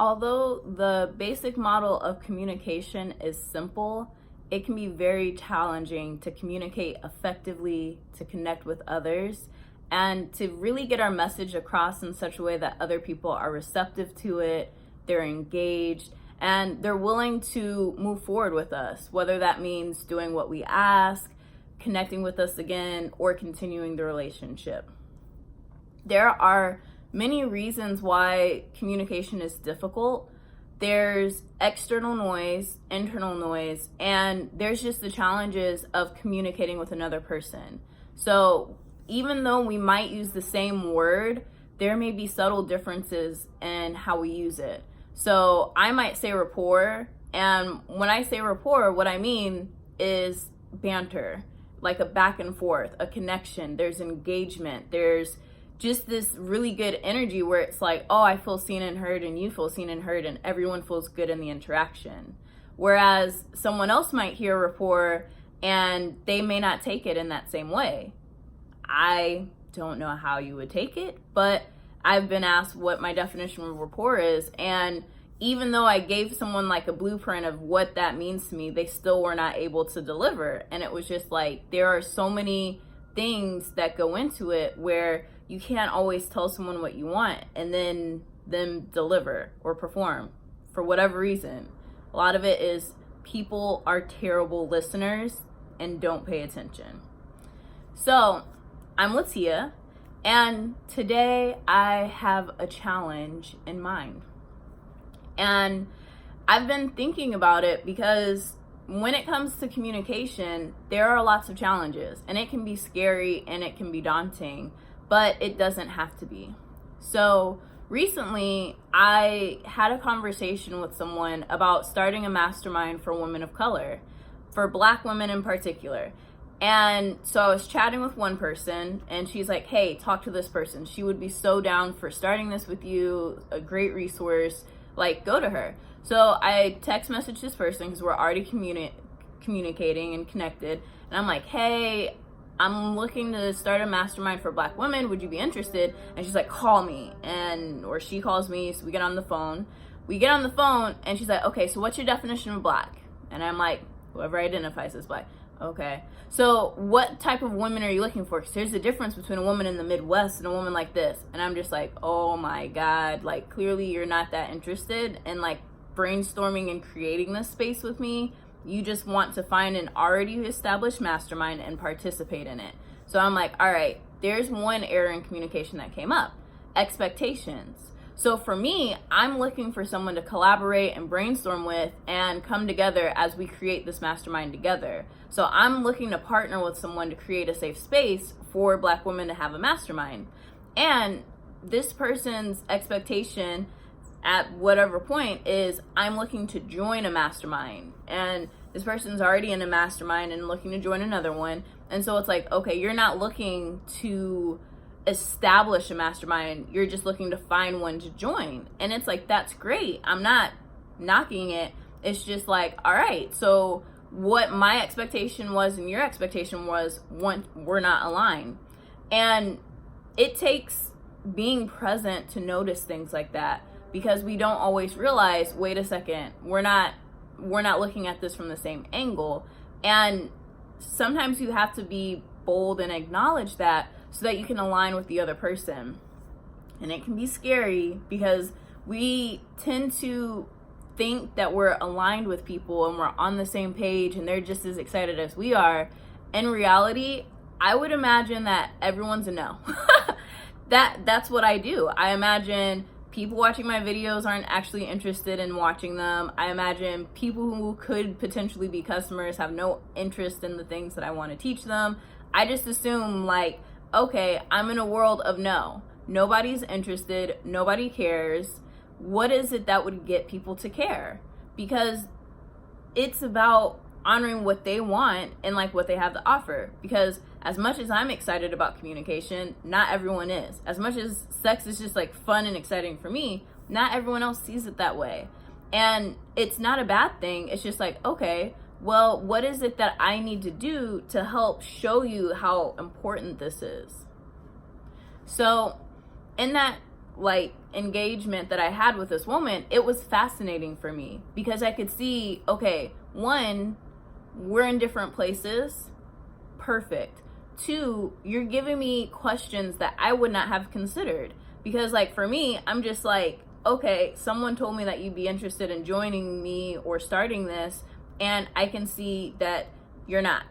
Although the basic model of communication is simple, it can be very challenging to communicate effectively, to connect with others, and to really get our message across in such a way that other people are receptive to it, they're engaged, and they're willing to move forward with us, whether that means doing what we ask, connecting with us again, or continuing the relationship. There are many reasons why communication is difficult. There's external noise, internal noise, and there's just the challenges of communicating with another person. So even though we might use the same word, there may be subtle differences in how we use it. So I might say rapport, and when I say rapport, what I mean is banter, like a back and forth, a connection. There's engagement. There's just this really good energy where it's like, oh, I feel seen and heard, and you feel seen and heard, and everyone feels good in the interaction. Whereas someone else might hear rapport and they may not take it in that same way. I don't know how you would take it, but I've been asked what my definition of rapport is, and even though I gave someone like a blueprint of what that means to me, they still were not able to deliver. And it was just like, there are so many things that go into it where you can't always tell someone what you want and then them deliver or perform for whatever reason. A lot of it is people are terrible listeners and don't pay attention. So I'm Latia, and today I have a challenge in mind. And I've been thinking about it because when it comes to communication, there are lots of challenges, and it can be scary and it can be daunting, but it doesn't have to be. So recently, I had a conversation with someone about starting a mastermind for women of color, for Black women in particular. And so I was chatting with one person, and she's like, hey, talk to this person. She would be so down for starting this with you, a great resource, like go to her. So I text messaged this person because we're already communicating and connected. And I'm like, hey, I'm looking to start a mastermind for Black women. Would you be interested? And she's like, call me. Or she calls me, so we get on the phone. And she's like, okay, so what's your definition of Black? And I'm like, whoever identifies as Black. Okay, so what type of women are you looking for? Because there's a difference between a woman in the Midwest and a woman like this. And I'm just like, oh my God, like clearly you're not that interested in like brainstorming and creating this space with me. You just want to find an already established mastermind and participate in it. So I'm like, all right, there's one error in communication that came up: expectations. So for me, I'm looking for someone to collaborate and brainstorm with and come together as we create this mastermind together. So I'm looking to partner with someone to create a safe space for Black women to have a mastermind. And this person's expectation at whatever point is, I'm looking to join a mastermind. And this person's already in a mastermind and looking to join another one. And so it's like, okay, you're not looking to establish a mastermind, you're just looking to find one to join. And it's like, that's great, I'm not knocking it. It's just like, all right, so what my expectation was and your expectation was, one, we're not aligned. And it takes being present to notice things like that, because we don't always realize, wait a second, we're not looking at this from the same angle. And sometimes you have to be bold and acknowledge that, so that you can align with the other person. And it can be scary because we tend to think that we're aligned with people and we're on the same page and they're just as excited as we are. In reality, I would imagine that everyone's a no. That's what I do. I imagine people watching my videos aren't actually interested in watching them. I imagine people who could potentially be customers have no interest in the things that I want to teach them. I just assume like, okay, I'm in a world of no. Nobody's interested. Nobody cares. What is it that would get people to care? Because it's about honoring what they want and like what they have to offer. Because as much as I'm excited about communication, not everyone is. As much as sex is just like fun and exciting for me, not everyone else sees it that way. And it's not a bad thing. It's just like, okay, well, what is it that I need to do to help show you how important this is? So in that like engagement that I had with this woman, it was fascinating for me because I could see, okay, one, we're in different places. Perfect. Two, you're giving me questions that I would not have considered. Because like for me, I'm just like, okay, someone told me that you'd be interested in joining me or starting this, and I can see that you're not.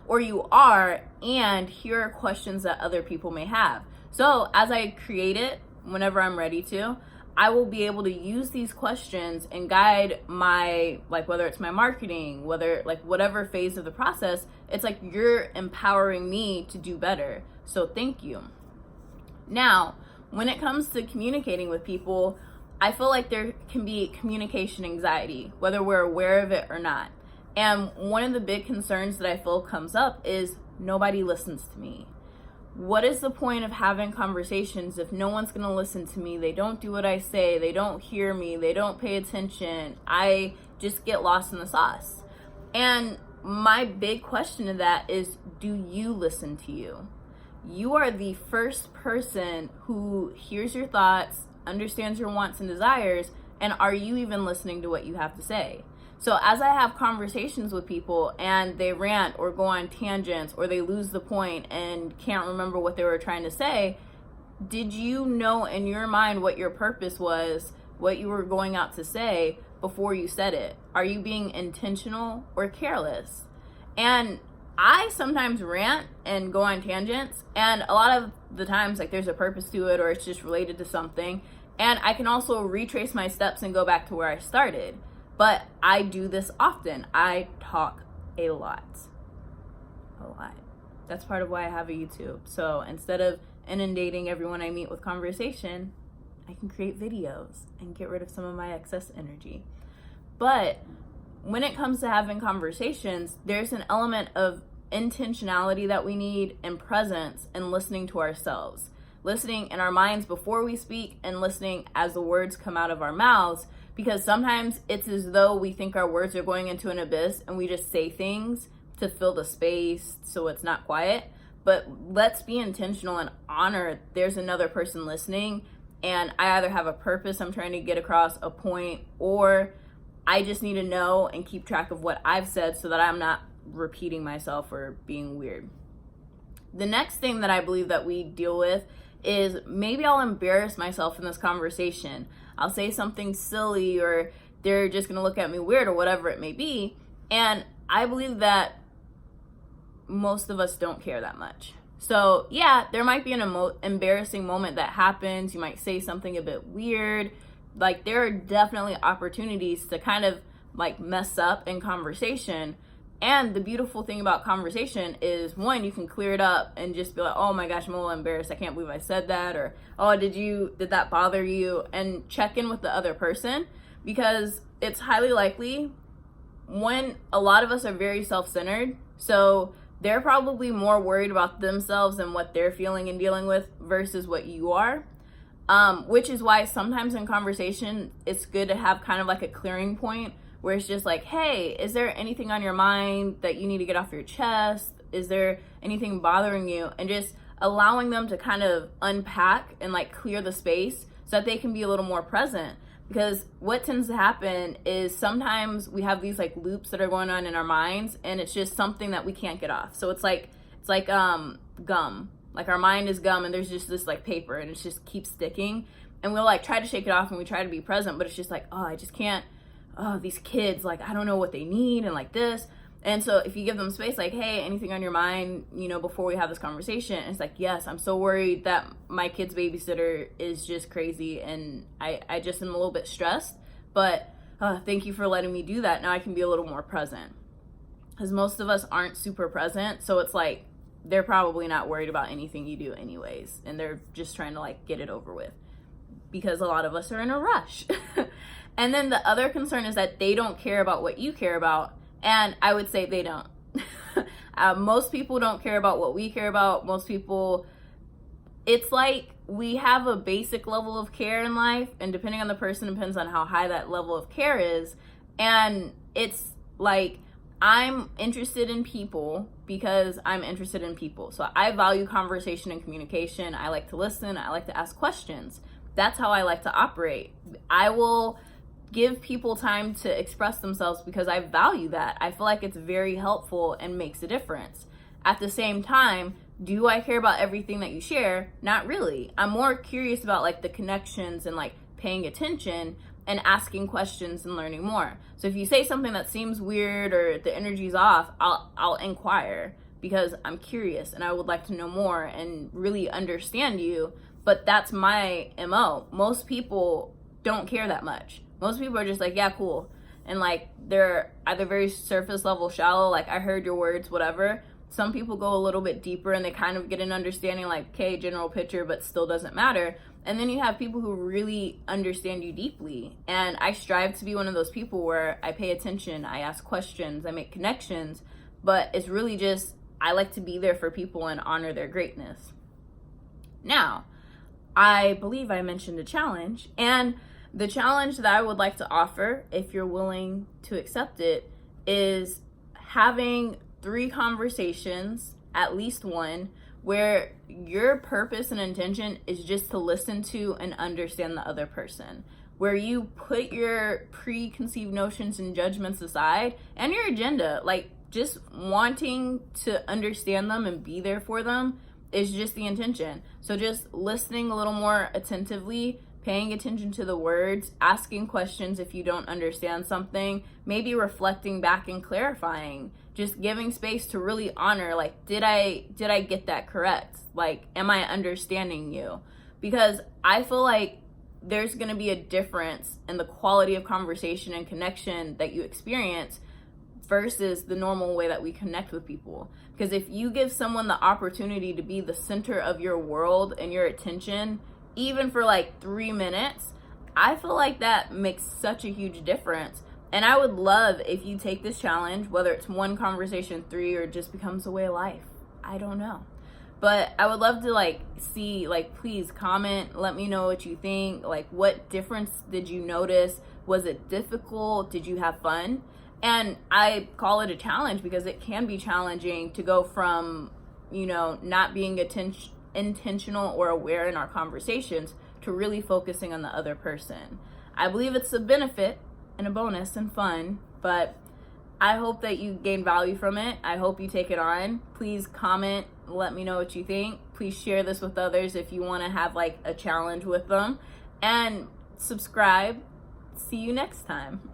Or you are, and here are questions that other people may have. So as I create it, whenever I'm ready to, I will be able to use these questions and guide my, like, whether it's my marketing, whether like whatever phase of the process, it's like you're empowering me to do better. So thank you. Now, when it comes to communicating with people, I feel like there can be communication anxiety, whether we're aware of it or not. And one of the big concerns that I feel comes up is nobody listens to me. What is the point of having conversations if no one's going to listen to me? They don't do what I say. They don't hear me. They don't pay attention. I just get lost in the sauce. And my big question to that is, do you listen to you? You are the first person who hears your thoughts, understands your wants and desires, and are you even listening to what you have to say? So as I have conversations with people and they rant or go on tangents or they lose the point and can't remember what they were trying to say, did you know in your mind what your purpose was, what you were going out to say before you said it? Are you being intentional or careless? And I sometimes rant and go on tangents, and a lot of the times like there's a purpose to it or it's just related to something, and I can also retrace my steps and go back to where I started. But I do this often. I talk a lot. That's part of why I have a YouTube. So instead of inundating everyone I meet with conversation, I can create videos and get rid of some of my excess energy. But when it comes to having conversations, there's an element of intentionality that we need and presence and listening to ourselves. Listening in our minds before we speak and listening as the words come out of our mouths, because sometimes it's as though we think our words are going into an abyss and we just say things to fill the space so it's not quiet. But let's be intentional and honor there's another person listening, and I either have a purpose I'm trying to get across, a point, or I just need to know and keep track of what I've said so that I'm not repeating myself or being weird. The next thing that I believe that we deal with is maybe I'll embarrass myself in this conversation. I'll say something silly, or they're just gonna look at me weird, or whatever it may be. And I believe that most of us don't care that much. So yeah, there might be an embarrassing moment that happens. You might say something a bit weird. Like, there are definitely opportunities to kind of like mess up in conversation. And the beautiful thing about conversation is, one, you can clear it up and just be like, oh my gosh, I'm a little embarrassed. I can't believe I said that. Or, oh, did that bother you? And check in with the other person, because it's highly likely, one, a lot of us are very self-centered. So they're probably more worried about themselves and what they're feeling and dealing with versus what you are. Which is why sometimes in conversation, it's good to have kind of like a clearing point where it's just like, hey, is there anything on your mind that you need to get off your chest? Is there anything bothering you? And just allowing them to kind of unpack and like clear the space so that they can be a little more present. Because what tends to happen is sometimes we have these like loops that are going on in our minds, and it's just something that we can't get off. So it's like gum. Like, our mind is gum, and there's just this like paper, and it just keeps sticking. And we'll like try to shake it off, and we try to be present, but it's just like, oh, I just can't. Oh, these kids, like, I don't know what they need, and like this. And so if you give them space, like, hey, anything on your mind, before we have this conversation, it's like, yes, I'm so worried that my kid's babysitter is just crazy, and I just am a little bit stressed, but thank you for letting me do that. Now I can be a little more present. Because most of us aren't super present, so it's like, they're probably not worried about anything you do anyways, and they're just trying to like get it over with, because a lot of us are in a rush. And then the other concern is that they don't care about what you care about. And I would say they don't. Most people don't care about what we care about. Most people, it's like we have a basic level of care in life, and depending on the person, depends on how high that level of care is. And it's like, I'm interested in people because I'm interested in people. So I value conversation and communication. I like to listen. I like to ask questions. that's how I like to operate. I will give people time to express themselves because I value that. I feel like it's very helpful and makes a difference. At the same time, do I care about everything that you share? Not really. I'm more curious about like the connections and like paying attention and asking questions and learning more. So if you say something that seems weird or the energy's off, I'll inquire because I'm curious and I would like to know more and really understand you. But that's my MO. Most people don't care that much. Most people are just like, yeah, cool. And like, they're either very surface level, shallow, like I heard your words, whatever. Some people go a little bit deeper and they kind of get an understanding like, okay, general picture, but still doesn't matter. And then you have people who really understand you deeply. And I strive to be one of those people where I pay attention, I ask questions, I make connections, but it's really just, I like to be there for people and honor their greatness. Now, I believe I mentioned a challenge, and the challenge that I would like to offer, if you're willing to accept it, is having 3 conversations, at least one, where your purpose and intention is just to listen to and understand the other person, where you put your preconceived notions and judgments aside and your agenda, like just wanting to understand them and be there for them is just the intention. So just listening a little more attentively, paying attention to the words, asking questions if you don't understand something, maybe reflecting back and clarifying, just giving space to really honor, like, did I get that correct? Like, am I understanding you? Because I feel like there's going to be a difference in the quality of conversation and connection that you experience versus the normal way that we connect with people. Because if you give someone the opportunity to be the center of your world and your attention, even for like 3 minutes, I feel like that makes such a huge difference. And I would love if you take this challenge, whether it's 1 conversation, 3, or just becomes a way of life. I don't know. But I would love to like see, like, please comment, let me know what you think. Like, what difference did you notice? Was it difficult? Did you have fun? And I call it a challenge because it can be challenging to go from, not being intentional or aware in our conversations to really focusing on the other person. I believe it's a benefit and a bonus and fun, but I hope that you gain value from it. I hope you take it on. Please comment, let me know what you think. Please share this with others if you want to have like a challenge with them, and subscribe. See you next time.